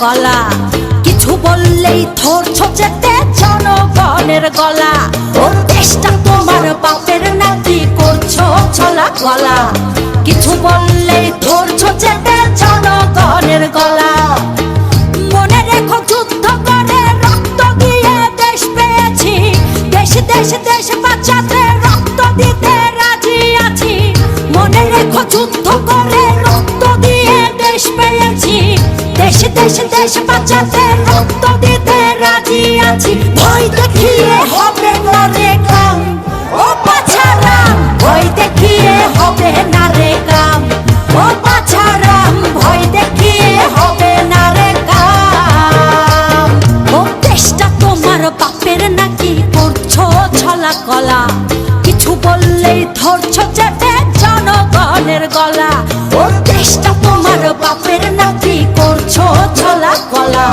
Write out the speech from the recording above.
কলা। কিছু বললেই ধরছো যেতে জনগণের গলা। ওর দেশটা তোমার বাপের নাতি, করছো ছলা কলা। কিছু বললেই ধরছো যেতে জনগণের গলা। মনে রেখো যুদ্ধ করে রক্ত দিয়ে দেশ পেয়েছি, দেশ দেশ দেশ বাঁচাতে রক্ত দিতে রাজি আছি। মনে রেখো যুদ্ধ করে রক্ত দিয়ে দেশ পেয়েছি, দেশ দেশ দেশ বাঁচাতে রক্ত দিতে রাজি আছি। ভয় দেখিয়ে হবে না রে কাম, ও বাছারাম ভয় দেখিয়ে হবে না রে কাম, ও বাছারাম ভয় দেখিয়ে হবে না রে কাম। ও দেশটা তোমার বাপের নাকি, করছো ছলা কলা। কিছু বললেই ধরছো চেপে জনগণের গলা। ও দেশটা তোমার বাপের নাকি, করছো ছলা কলা।